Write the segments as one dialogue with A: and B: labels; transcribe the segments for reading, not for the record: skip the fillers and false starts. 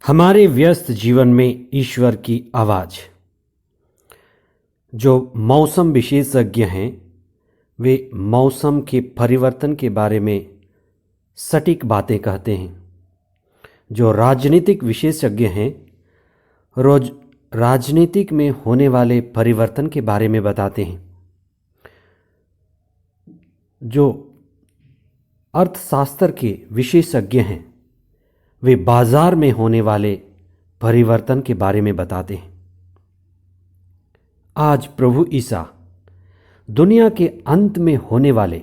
A: हमारे व्यस्त जीवन में ईश्वर की आवाज़। जो मौसम विशेषज्ञ हैं वे मौसम के परिवर्तन के बारे में सटीक बातें कहते हैं। जो राजनीतिक विशेषज्ञ हैं रोज राजनीतिक में होने वाले परिवर्तन के बारे में बताते हैं। जो अर्थशास्त्र के विशेषज्ञ हैं वे बाजार में होने वाले परिवर्तन के बारे में बताते हैं। आज प्रभु ईसा दुनिया के अंत में होने वाले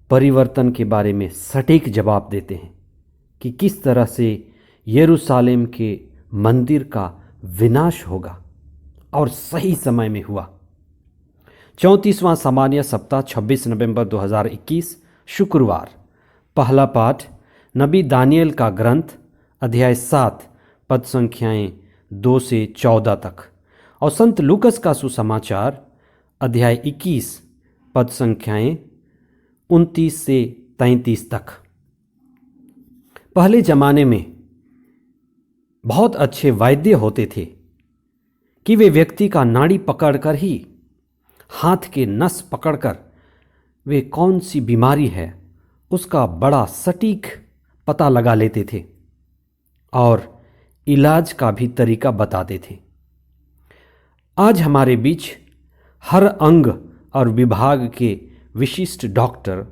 A: परिवर्तन के बारे में सटीक जवाब देते हैं कि किस तरह से यरूशलेम के मंदिर का विनाश होगा और सही समय में हुआ। 34वां सामान्य सप्ताह 26 नवंबर 2021 शुक्रवार। पहला पाठ नबी दानियल का ग्रंथ अध्याय 7 पद संख्याएं 2 से 14 तक और संत लूकस का सुसमाचार अध्याय 21 पद संख्याएं 29 से 33 तक। पहले जमाने में बहुत अच्छे वैद्य होते थे कि वे व्यक्ति का नाड़ी पकड़कर ही हाथ के नस पकड़कर वे कौन सी बीमारी है उसका बड़ा सटीक पता लगा लेते थे और इलाज का भी तरीका बताते थे। आज हमारे बीच हर अंग और विभाग के विशिष्ट डॉक्टर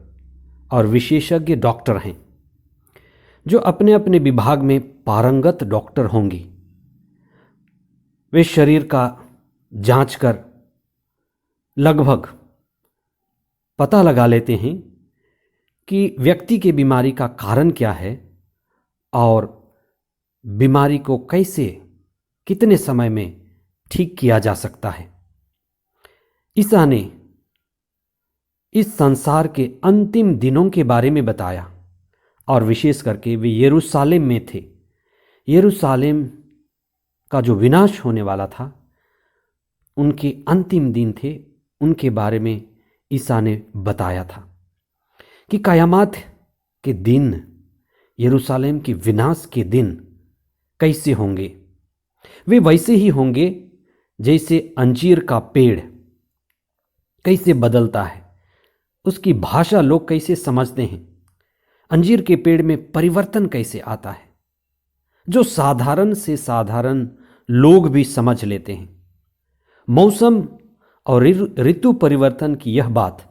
A: और विशेषज्ञ डॉक्टर हैं जो अपने अपने विभाग में पारंगत डॉक्टर होंगे। वे शरीर का जांच कर लगभग पता लगा लेते हैं कि व्यक्ति के बीमारी का कारण क्या है और बीमारी को कैसे कितने समय में ठीक किया जा सकता है। ईसा ने इस संसार के अंतिम दिनों के बारे में बताया और विशेष करके वे यरूशलेम में थे। यरूशलेम का जो विनाश होने वाला था उनके अंतिम दिन थे, उनके बारे में ईसा ने बताया था कि कयामत के दिन यरूशलेम के विनाश के दिन कैसे होंगे। वे वैसे ही होंगे जैसे अंजीर का पेड़ कैसे बदलता है, उसकी भाषा लोग कैसे समझते हैं, अंजीर के पेड़ में परिवर्तन कैसे आता है जो साधारण से साधारण लोग भी समझ लेते हैं। मौसम और ऋतु परिवर्तन की यह बात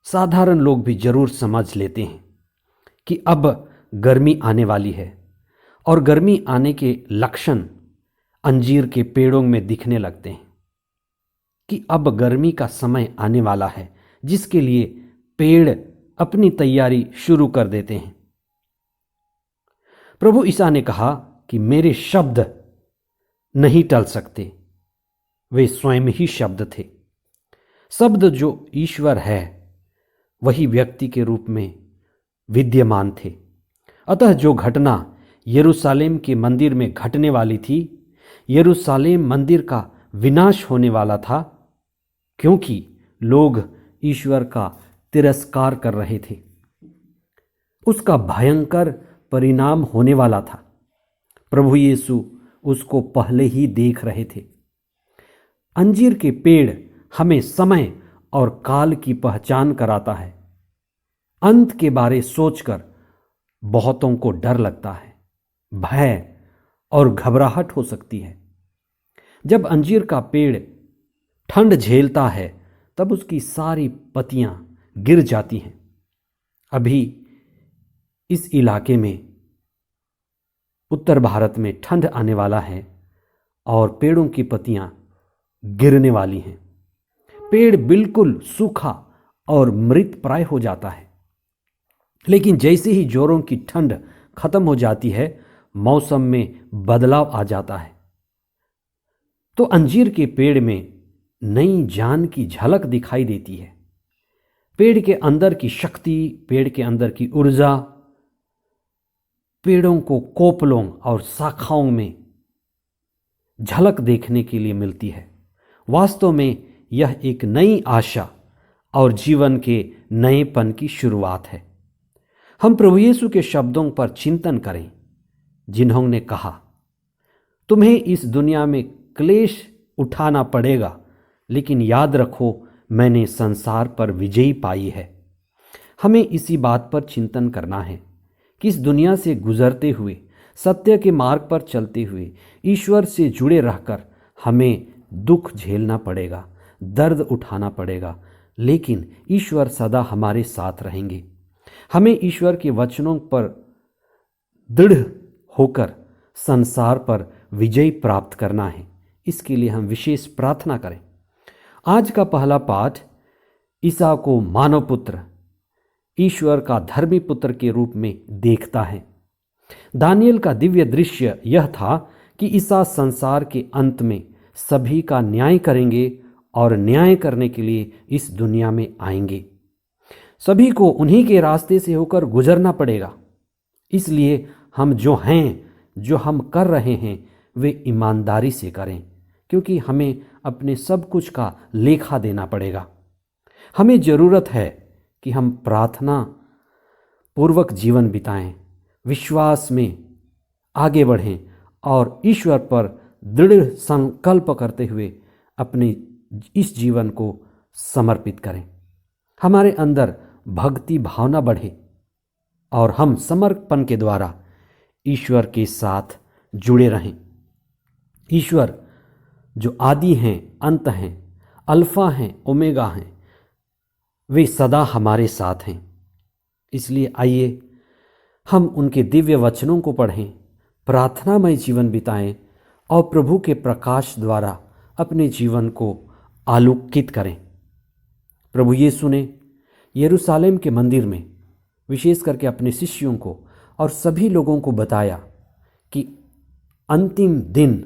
A: साधारण लोग भी जरूर समझ लेते हैं कि अब गर्मी आने वाली है और गर्मी आने के लक्षण अंजीर के पेड़ों में दिखने लगते हैं कि अब गर्मी का समय आने वाला है, जिसके लिए पेड़ अपनी तैयारी शुरू कर देते हैं। प्रभु ईसा ने कहा कि मेरे शब्द नहीं टल सकते, वे स्वयं ही शब्द थे। शब्द जो ईश्वर है वही व्यक्ति के रूप में विद्यमान थे। अतः जो घटना यरूशलेम के मंदिर में घटने वाली थी, यरूशलेम मंदिर का विनाश होने वाला था क्योंकि लोग ईश्वर का तिरस्कार कर रहे थे। उसका भयंकर परिणाम होने वाला था। प्रभु यीशु उसको पहले ही देख रहे थे। अंजीर के पेड़ हमें समय और काल की पहचान कराता है। अंत के बारे सोचकर बहुतों को डर लगता है, भय और घबराहट हो सकती है। जब अंजीर का पेड़ ठंड झेलता है तब उसकी सारी पत्तियां गिर जाती हैं। अभी इस इलाके में उत्तर भारत में ठंड आने वाला है और पेड़ों की पत्तियां गिरने वाली हैं। पेड़ बिल्कुल सूखा और मृत प्राय हो जाता है, लेकिन जैसे ही जोरों की ठंड खत्म हो जाती है मौसम में बदलाव आ जाता है तो अंजीर के पेड़ में नई जान की झलक दिखाई देती है। पेड़ के अंदर की शक्ति, पेड़ के अंदर की ऊर्जा पेड़ों को कोपलों और शाखाओं में झलक देखने के लिए मिलती है। वास्तव में यह एक नई आशा और जीवन के नएपन की शुरुआत है। हम प्रभु यीशु के शब्दों पर चिंतन करें जिन्होंने कहा, तुम्हें इस दुनिया में क्लेश उठाना पड़ेगा, लेकिन याद रखो मैंने संसार पर विजयी पाई है। हमें इसी बात पर चिंतन करना है कि इस दुनिया से गुजरते हुए, सत्य के मार्ग पर चलते हुए, ईश्वर से जुड़े रहकर हमें दुख झेलना पड़ेगा, दर्द उठाना पड़ेगा, लेकिन ईश्वर सदा हमारे साथ रहेंगे। हमें ईश्वर के वचनों पर दृढ़ होकर संसार पर विजय प्राप्त करना है। इसके लिए हम विशेष प्रार्थना करें। आज का पहला पाठ ईसा को मानव पुत्र, ईश्वर का धर्मी पुत्र के रूप में देखता है। दानियल का दिव्य दृश्य यह था कि ईसा संसार के अंत में सभी का न्याय करेंगे और न्याय करने के लिए इस दुनिया में आएंगे। सभी को उन्हीं के रास्ते से होकर गुजरना पड़ेगा। इसलिए हम जो हैं, जो हम कर रहे हैं, वे ईमानदारी से करें, क्योंकि हमें अपने सब कुछ का लेखा देना पड़ेगा। हमें ज़रूरत है कि हम प्रार्थना पूर्वक जीवन बिताएं, विश्वास में आगे बढ़ें और ईश्वर पर दृढ़ संकल्प करते हुए अपने इस जीवन को समर्पित करें। हमारे अंदर भक्ति भावना बढ़े और हम समर्पण के द्वारा ईश्वर के साथ जुड़े रहें। ईश्वर जो आदि हैं, अंत हैं, अल्फा हैं, ओमेगा हैं, वे सदा हमारे साथ हैं। इसलिए आइए हम उनके दिव्य वचनों को पढ़ें, प्रार्थनामय जीवन बिताएं और प्रभु के प्रकाश द्वारा अपने जीवन को आलोकित करें। प्रभु यीशु ने यरूशलेम के मंदिर में विशेष करके अपने शिष्यों को और सभी लोगों को बताया कि अंतिम दिन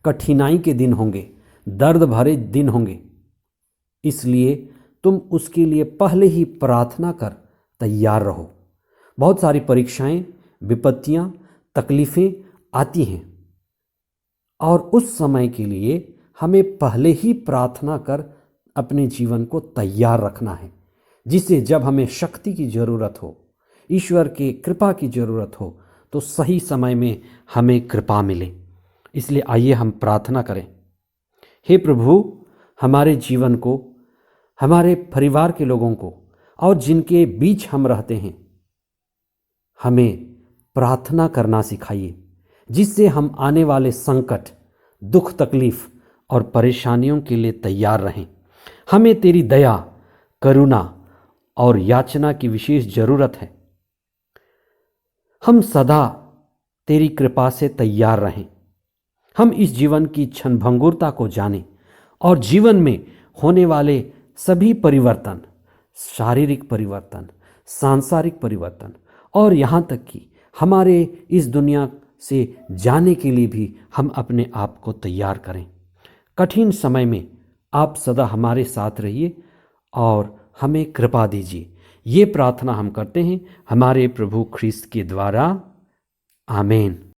A: कठिनाई के दिन होंगे, दर्द भरे दिन होंगे, इसलिए तुम उसके लिए पहले ही प्रार्थना कर तैयार रहो। बहुत सारी परीक्षाएं, विपत्तियां, तकलीफ़ें आती हैं और उस समय के लिए हमें पहले ही प्रार्थना कर अपने जीवन को तैयार रखना है, जिससे जब हमें शक्ति की ज़रूरत हो, ईश्वर की कृपा की ज़रूरत हो, तो सही समय में हमें कृपा मिले। इसलिए आइए हम प्रार्थना करें। हे प्रभु, हमारे जीवन को, हमारे परिवार के लोगों को और जिनके बीच हम रहते हैं, हमें प्रार्थना करना सिखाइए, जिससे हम आने वाले संकट, दुख, तकलीफ और परेशानियों के लिए तैयार रहें। हमें तेरी दया, करुणा और याचना की विशेष ज़रूरत है। हम सदा तेरी कृपा से तैयार रहें। हम इस जीवन की क्षणभंगुरता को जानें और जीवन में होने वाले सभी परिवर्तन, शारीरिक परिवर्तन, सांसारिक परिवर्तन और यहाँ तक कि हमारे इस दुनिया से जाने के लिए भी हम अपने आप को तैयार करें। कठिन समय में आप सदा हमारे साथ रहिए और हमें कृपा दीजिए। ये प्रार्थना हम करते हैं हमारे प्रभु ख्रीस्त के द्वारा। आमीन।